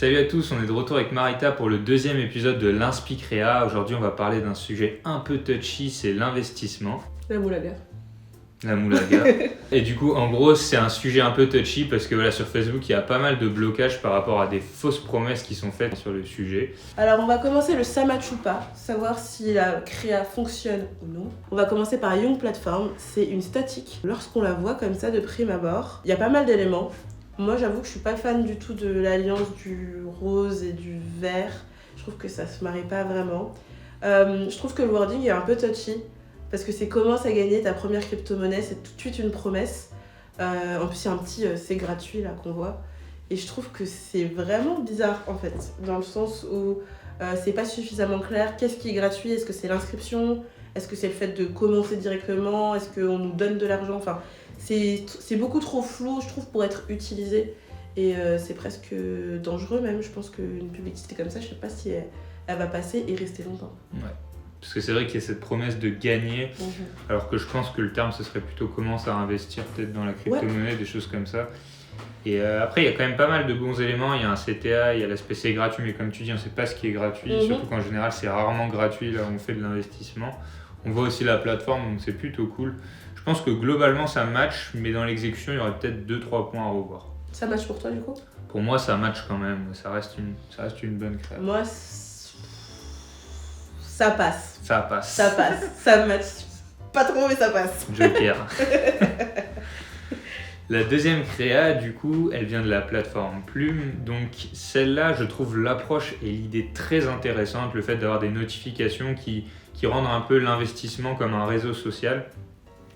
Salut à tous, on est de retour avec Marita pour le deuxième épisode de l'Inspi Créa. Aujourd'hui, on va parler d'un sujet un peu touchy, c'est l'investissement. La moulaga. La moulaga. Et du coup, en gros, c'est un sujet un peu touchy parce que voilà, sur Facebook, il y a pas mal de blocages par rapport à des fausses promesses qui sont faites sur le sujet. Alors on va commencer le ça match ou pas, savoir si la créa fonctionne ou non. On va commencer par Young Platform, c'est une statique. Lorsqu'on la voit comme ça de prime abord, il y a pas mal d'éléments. Moi j'avoue que je suis pas fan du tout de l'alliance du rose et du vert. Je trouve que ça se marie pas vraiment. Je trouve que le wording est un peu touchy. Parce que c'est commence à gagner ta première crypto-monnaie, c'est tout de suite une promesse. En plus, il y a un petit c'est gratuit là qu'on voit. Et je trouve que c'est vraiment bizarre en fait, dans le sens où c'est pas suffisamment clair. Qu'est-ce qui est gratuit? Est-ce que c'est l'inscription? Est-ce que c'est le fait de commencer directement? Est-ce qu'on nous donne de l'argent? Enfin, c'est beaucoup trop flou, je trouve, pour être utilisé. Et c'est presque dangereux même. Je pense qu'une publicité comme ça, je sais pas si elle va passer et rester longtemps. Ouais. Parce que c'est vrai qu'il y a cette promesse de gagner, alors que je pense que le terme, ce serait plutôt commence à investir peut-être dans la crypto-monnaie, des choses comme ça. Et après, il y a quand même pas mal de bons éléments. Il y a un CTA, il y a l'aspect c'est gratuit, mais comme tu dis, on ne sait pas ce qui est gratuit, surtout qu'en général, c'est rarement gratuit là où on fait de l'investissement. On voit aussi la plateforme, donc c'est plutôt cool. Je pense que globalement, ça match, mais dans l'exécution, il y aurait peut-être 2-3 points à revoir. Ça match pour toi du coup? Pour moi, ça match quand même. Ça reste une bonne créa. Moi, ça passe. Ça passe. Ça passe. Ça match pas trop, mais ça passe. Joker. La deuxième créa, du coup, elle vient de la plateforme Plume. Donc celle-là, je trouve l'approche et l'idée très intéressante, le fait d'avoir des notifications qui rendent un peu l'investissement comme un réseau social.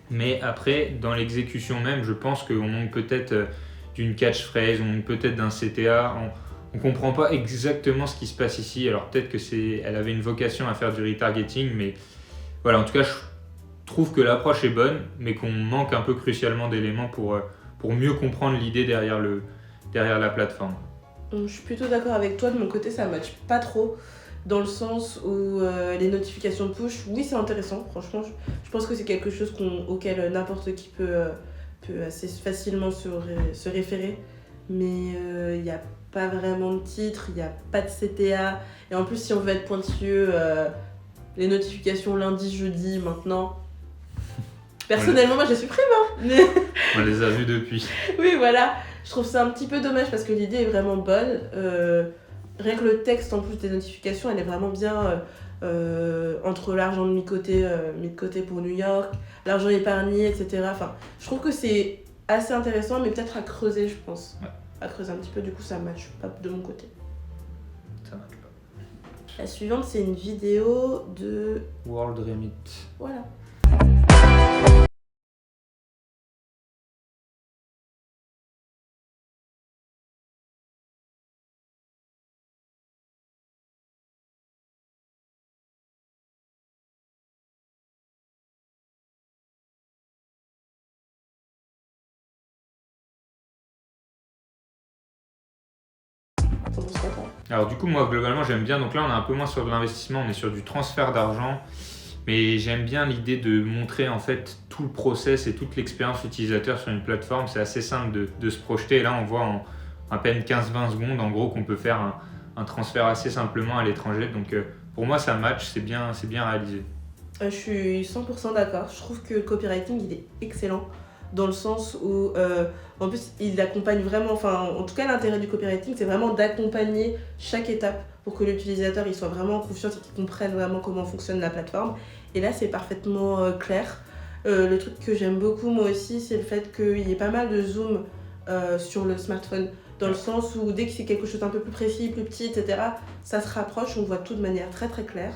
Mais après, dans l'exécution même, je pense qu'on manque peut-être d'une catchphrase, on manque peut-être d'un CTA. On comprend pas exactement ce qui se passe ici. Alors peut-être que elle avait une vocation à faire du retargeting, mais voilà, en tout cas, je trouve que l'approche est bonne, mais qu'on manque un peu crucialement d'éléments pour mieux comprendre l'idée derrière la plateforme. Je suis plutôt d'accord avec toi. De mon côté, ça match pas trop, dans le sens où les notifications push, oui, c'est intéressant. Franchement, je pense que c'est quelque chose auquel n'importe qui peut assez facilement se référer. Mais il n'y a pas vraiment de titre, il n'y a pas de CTA. Et en plus, si on veut être pointilleux, les notifications lundi, jeudi, maintenant. Personnellement, moi, je les supprime. Mais... On les a vues depuis. Oui, voilà. Je trouve ça un petit peu dommage parce que l'idée est vraiment bonne. Rien que le texte, en plus des notifications, elle est vraiment bien entre l'argent mis de côté pour New York, l'argent épargné, etc. Enfin, je trouve que c'est assez intéressant, mais peut-être à creuser, je pense. Ouais. À creuser un petit peu, du coup, ça match pas de mon côté. Ça marche pas. La suivante, c'est une vidéo de... World Remit. Voilà. Alors du coup, moi, globalement, j'aime bien. Donc là, on est un peu moins sur de l'investissement, on est sur du transfert d'argent. Mais j'aime bien l'idée de montrer en fait tout le process et toute l'expérience utilisateur sur une plateforme. C'est assez simple de se projeter. Et là, on voit en à peine 15-20 secondes, en gros, qu'on peut faire un transfert assez simplement à l'étranger. Donc pour moi, ça match, c'est bien réalisé. Je suis 100% d'accord. Je trouve que le copywriting, il est excellent. Dans le sens où, en plus, il accompagne vraiment... Enfin, en tout cas, l'intérêt du copywriting, c'est vraiment d'accompagner chaque étape pour que l'utilisateur il soit vraiment en confiance et qu'il comprenne vraiment comment fonctionne la plateforme. Et là, c'est parfaitement clair. Le truc que j'aime beaucoup, moi aussi, c'est le fait qu'il y ait pas mal de zoom sur le smartphone. Dans le sens où, dès que c'est quelque chose d'un peu plus précis, plus petit, etc., ça se rapproche, on voit tout de manière très très claire.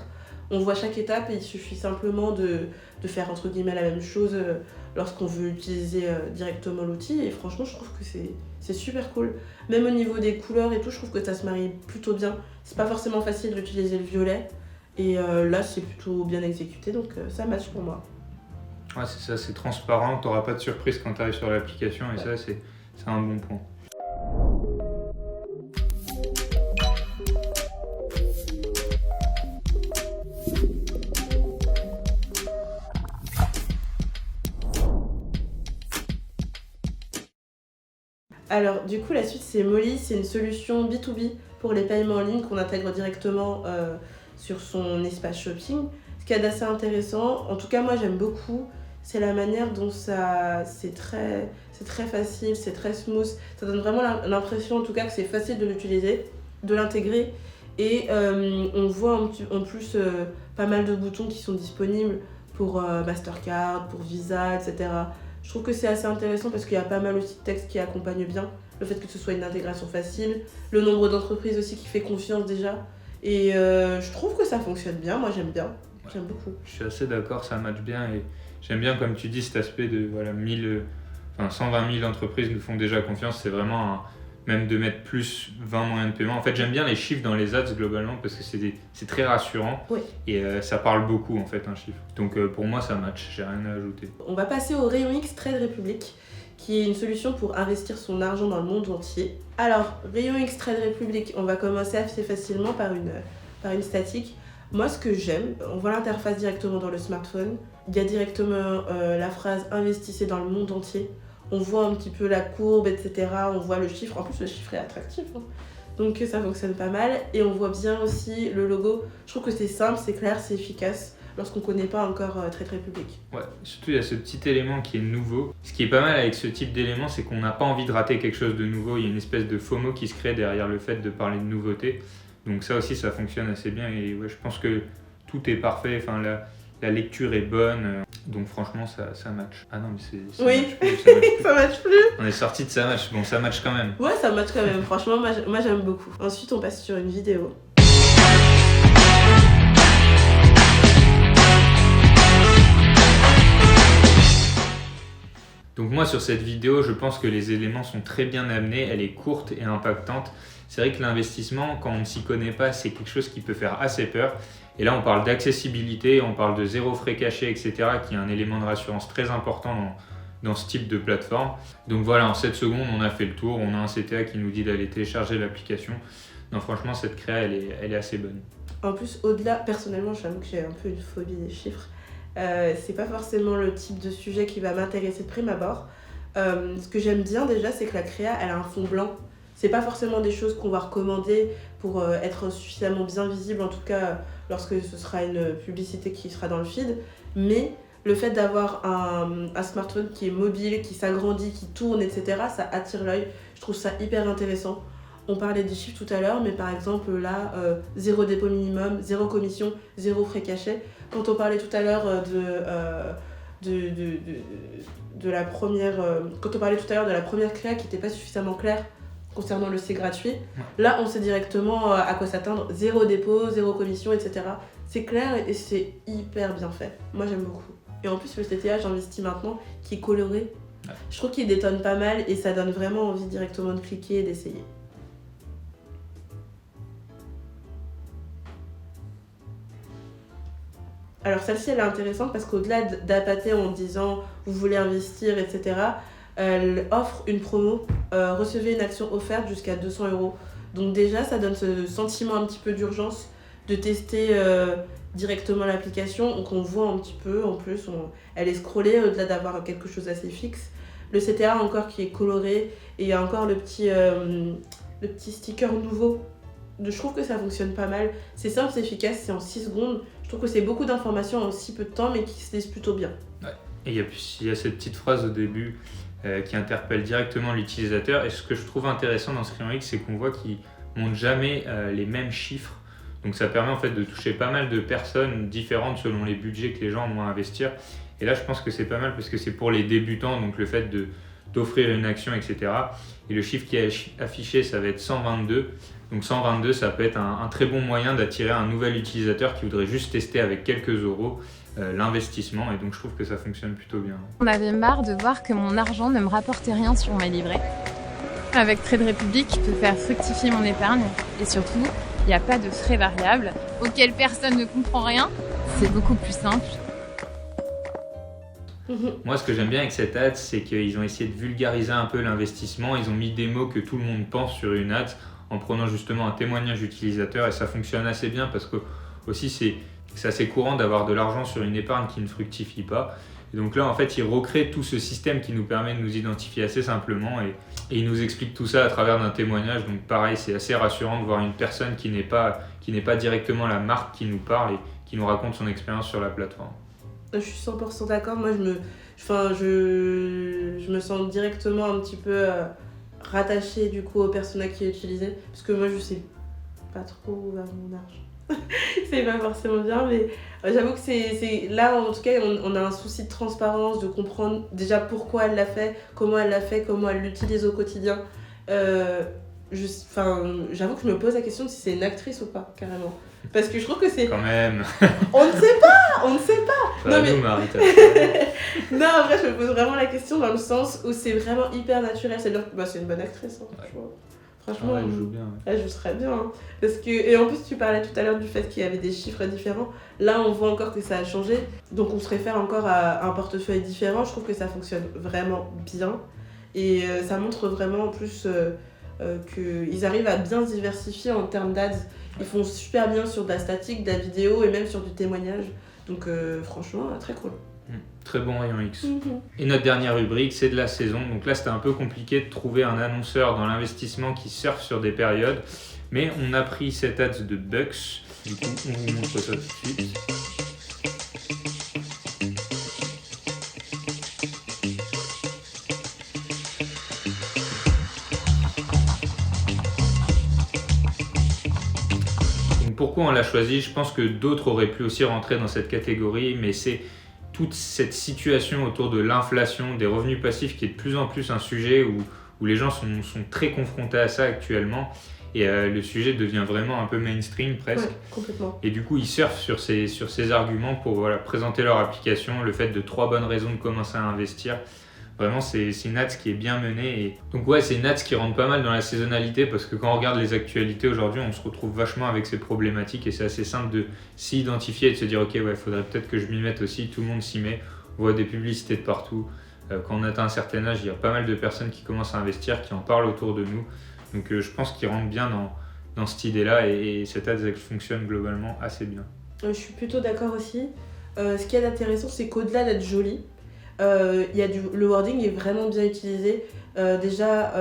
On voit chaque étape et il suffit simplement de faire entre guillemets la même chose lorsqu'on veut utiliser directement l'outil. Et franchement, je trouve que c'est super cool. Même au niveau des couleurs et tout, je trouve que ça se marie plutôt bien. C'est pas forcément facile d'utiliser le violet. Et là, c'est plutôt bien exécuté, donc ça match pour moi. Ouais, c'est ça, c'est transparent, t'auras pas de surprise quand tu arrives sur l'application et ça, c'est un bon point. Alors, du coup, la suite, c'est Molly. C'est une solution B2B pour les paiements en ligne qu'on intègre directement sur son espace shopping. Ce qui est assez intéressant, en tout cas moi j'aime beaucoup, c'est la manière dont c'est très facile, c'est très smooth. Ça donne vraiment l'impression en tout cas que c'est facile de l'utiliser, de l'intégrer. Et on voit en plus pas mal de boutons qui sont disponibles pour Mastercard, pour Visa, etc. Je trouve que c'est assez intéressant parce qu'il y a pas mal aussi de textes qui accompagnent bien le fait que ce soit une intégration facile, le nombre d'entreprises aussi qui fait confiance déjà. Et je trouve que ça fonctionne bien, moi j'aime bien, j'aime beaucoup. Je suis assez d'accord, ça match bien et j'aime bien comme tu dis cet aspect de 120 000 entreprises nous font déjà confiance, c'est vraiment même de mettre plus 20 moyens de paiement. En fait j'aime bien les chiffres dans les ads globalement parce que c'est très rassurant et ça parle beaucoup en fait un chiffre. Donc pour moi ça match, j'ai rien à ajouter. On va passer au Rayon X Trade Republic, qui est une solution pour investir son argent dans le monde entier. Alors, Rayon X Trade Republic, on va commencer assez facilement par une statique. Moi, ce que j'aime, on voit l'interface directement dans le smartphone. Il y a directement la phrase « Investissez dans le monde entier ». On voit un petit peu la courbe, etc. On voit le chiffre. En plus, le chiffre est attractif. Donc, ça fonctionne pas mal. Et on voit bien aussi le logo. Je trouve que c'est simple, c'est clair, c'est efficace lorsqu'on ne connaît pas encore Trade Republic. Ouais, surtout il y a ce petit élément qui est nouveau. Ce qui est pas mal avec ce type d'élément, c'est qu'on n'a pas envie de rater quelque chose de nouveau. Il y a une espèce de FOMO qui se crée derrière le fait de parler de nouveauté. Donc ça aussi, ça fonctionne assez bien. Et ouais, je pense que tout est parfait. Enfin, la lecture est bonne. Donc franchement, ça match. Ah non, mais ça oui, match plus, ça match plus. On est sorti de ça match. Bon, ça match quand même. Ouais, ça match quand même. Franchement, moi j'aime beaucoup. Ensuite, on passe sur une vidéo. Donc moi sur cette vidéo, je pense que les éléments sont très bien amenés, elle est courte et impactante. C'est vrai que l'investissement, quand on ne s'y connaît pas, c'est quelque chose qui peut faire assez peur. Et là, on parle d'accessibilité, on parle de zéro frais cachés, etc., qui est un élément de rassurance très important dans ce type de plateforme. Donc voilà, en 7 secondes, on a fait le tour. On a un CTA qui nous dit d'aller télécharger l'application. Non, franchement, cette créa, elle est assez bonne. En plus, au-delà, personnellement, j'avoue que j'ai un peu une phobie des chiffres. C'est pas forcément le type de sujet qui va m'intéresser de prime abord. Ce que j'aime bien déjà, c'est que la créa, elle a un fond blanc. C'est pas forcément des choses qu'on va recommander pour être suffisamment bien visible, en tout cas lorsque ce sera une publicité qui sera dans le feed. Mais le fait d'avoir un smartphone qui est mobile, qui s'agrandit, qui tourne, etc., ça attire l'œil. Je trouve ça hyper intéressant. On parlait des chiffres tout à l'heure, mais par exemple là, 0 dépôt minimum, 0 commission, 0 frais cachés. Quand on parlait tout à l'heure de la première, quand on parlait tout à l'heure de la première créa qui n'était pas suffisamment claire concernant le C gratuit, là on sait directement à quoi s'attendre, 0 dépôt, 0 commission, etc. C'est clair et c'est hyper bien fait. Moi j'aime beaucoup. Et en plus le CTA, j'investis maintenant, qui est coloré. Je trouve qu'il détonne pas mal et ça donne vraiment envie directement de cliquer et d'essayer. Alors celle-ci elle est intéressante parce qu'au-delà d'appâter en disant vous voulez investir, etc., elle offre une promo, recevez une action offerte jusqu'à 200 €. Donc déjà ça donne ce sentiment un petit peu d'urgence de tester directement l'application. Donc on voit un petit peu, en plus elle est scrollée au-delà d'avoir quelque chose d'assez fixe. Le CTA encore qui est coloré et il y a encore le petit sticker nouveau. Je trouve que ça fonctionne pas mal. C'est simple, c'est efficace, c'est en 6 secondes. Je trouve que c'est beaucoup d'informations en si peu de temps, mais qui se lisent plutôt bien. Ouais. Et il y a cette petite phrase au début qui interpelle directement l'utilisateur. Et ce que je trouve intéressant dans ce Rayon X, c'est qu'on voit qu'ils ne montrent jamais les mêmes chiffres. Donc ça permet en fait de toucher pas mal de personnes différentes selon les budgets que les gens vont investir. Et là, je pense que c'est pas mal parce que c'est pour les débutants, donc le fait d'offrir une action, etc. Et le chiffre qui est affiché, ça va être 122. Donc 122, ça peut être un très bon moyen d'attirer un nouvel utilisateur qui voudrait juste tester avec quelques euros l'investissement. Et donc je trouve que ça fonctionne plutôt bien. On avait marre de voir que mon argent ne me rapportait rien sur mes livrets. Avec Trade Republic, je peux faire fructifier mon épargne. Et surtout, il n'y a pas de frais variables auxquels personne ne comprend rien. C'est beaucoup plus simple. Moi, ce que j'aime bien avec cette ad, c'est qu'ils ont essayé de vulgariser un peu l'investissement. Ils ont mis des mots que tout le monde pense sur une ad en prenant justement un témoignage utilisateur et ça fonctionne assez bien parce que aussi c'est assez courant d'avoir de l'argent sur une épargne qui ne fructifie pas Et donc là, en fait, il recrée tout ce système qui nous permet de nous identifier assez simplement et il nous explique tout ça à travers d'un témoignage. Donc pareil, c'est assez rassurant de voir une personne qui n'est pas directement la marque qui nous parle et qui nous raconte son expérience sur la plateforme. Je suis 100% d'accord. Moi, je me sens directement un petit peu rattachée du coup au persona qui est utilisé. Parce que moi, je sais pas trop où va mon argent. C'est pas forcément bien, mais j'avoue que c'est là, en tout cas, on a un souci de transparence, de comprendre déjà pourquoi elle l'a fait, comment elle l'utilise au quotidien. J'avoue que je me pose la question de si c'est une actrice ou pas, carrément. Parce que je trouve que c'est... Quand même. On ne sait pas. Bah, Non, nous, Marie, non, en vrai, je me pose vraiment la question dans le sens où c'est vraiment hyper naturel. C'est-à-dire que c'est une bonne actrice, hein, franchement. elle joue bien. Elle joue très bien. Hein. Parce que... Et en plus, tu parlais tout à l'heure du fait qu'il y avait des chiffres différents. Là, on voit encore que ça a changé. Donc, on se réfère encore à un portefeuille différent. Je trouve que ça fonctionne vraiment bien. Et ça montre vraiment en plus qu'ils arrivent à bien se diversifier en termes d'ads. Ils font super bien sur de la statique, de la vidéo et même sur du témoignage. Donc franchement, très cool. Très bon rayon X. Et notre dernière rubrique, c'est de la saison. Donc là, c'était un peu compliqué de trouver un annonceur dans l'investissement qui surfe sur des périodes. Mais on a pris cet ad de Bucks. Du coup, on vous montre ça tout de suite. Pourquoi on l'a choisi? Je pense que d'autres auraient pu aussi rentrer dans cette catégorie, mais c'est toute cette situation autour de l'inflation, des revenus passifs qui est de plus en plus un sujet où les gens sont très confrontés à ça actuellement. Et le sujet devient vraiment un peu mainstream presque. Ouais, complètement. Et du coup, ils surfent sur ces arguments pour présenter leur application, le fait de 3 bonnes raisons de commencer à investir. Vraiment, c'est une ads qui est bien menée. Et... Donc ouais, c'est une ads qui rentre pas mal dans la saisonnalité parce que quand on regarde les actualités aujourd'hui, on se retrouve vachement avec ces problématiques et c'est assez simple de s'y identifier et de se dire ok, ouais, faudrait peut-être que je m'y mette aussi. Tout le monde s'y met. On voit des publicités de partout. Quand on atteint un certain âge, il y a pas mal de personnes qui commencent à investir, qui en parlent autour de nous. Donc je pense qu'ils rentrent bien dans cette idée-là et cette ads, elle fonctionne globalement assez bien. Je suis plutôt d'accord aussi. Ce qui est intéressant, c'est qu'au-delà d'être joli, le wording est vraiment bien utilisé. Déjà,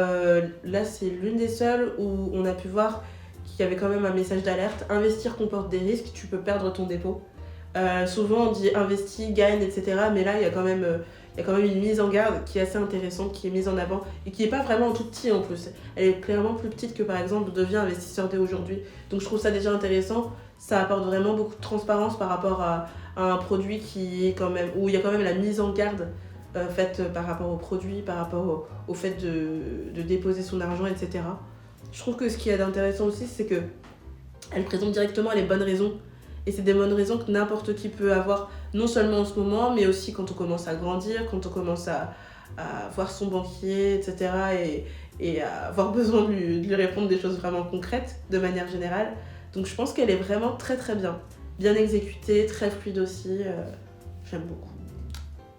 là, c'est l'une des seules où on a pu voir qu'il y avait quand même un message d'alerte. Investir comporte des risques, tu peux perdre ton dépôt. Souvent, on dit investis, gagne, etc. Mais là, il y a quand même une mise en garde qui est assez intéressante, qui est mise en avant et qui n'est pas vraiment tout petit en plus. Elle est clairement plus petite que par exemple deviens investisseur dès aujourd'hui. Donc je trouve ça déjà intéressant. Ça apporte vraiment beaucoup de transparence par rapport à un produit qui est quand même, où il y a quand même la mise en garde faite par rapport au produit, par rapport au fait de déposer son argent, etc. Je trouve que ce qui est intéressant aussi, c'est qu'elle présente directement les bonnes raisons. Et c'est des bonnes raisons que n'importe qui peut avoir, non seulement en ce moment, mais aussi quand on commence à grandir, quand on commence à voir son banquier, etc. Et à avoir besoin de lui répondre des choses vraiment concrètes, de manière générale. Donc je pense qu'elle est vraiment très très bien. Bien exécutée, très fluide aussi. J'aime beaucoup.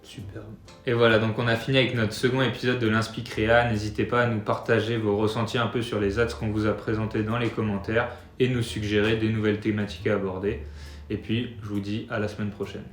Super. Et voilà, donc on a fini avec notre second épisode de l'Inspi Créa. N'hésitez pas à nous partager vos ressentis un peu sur les ads qu'on vous a présentés dans les commentaires et nous suggérer des nouvelles thématiques à aborder. Et puis, je vous dis à la semaine prochaine.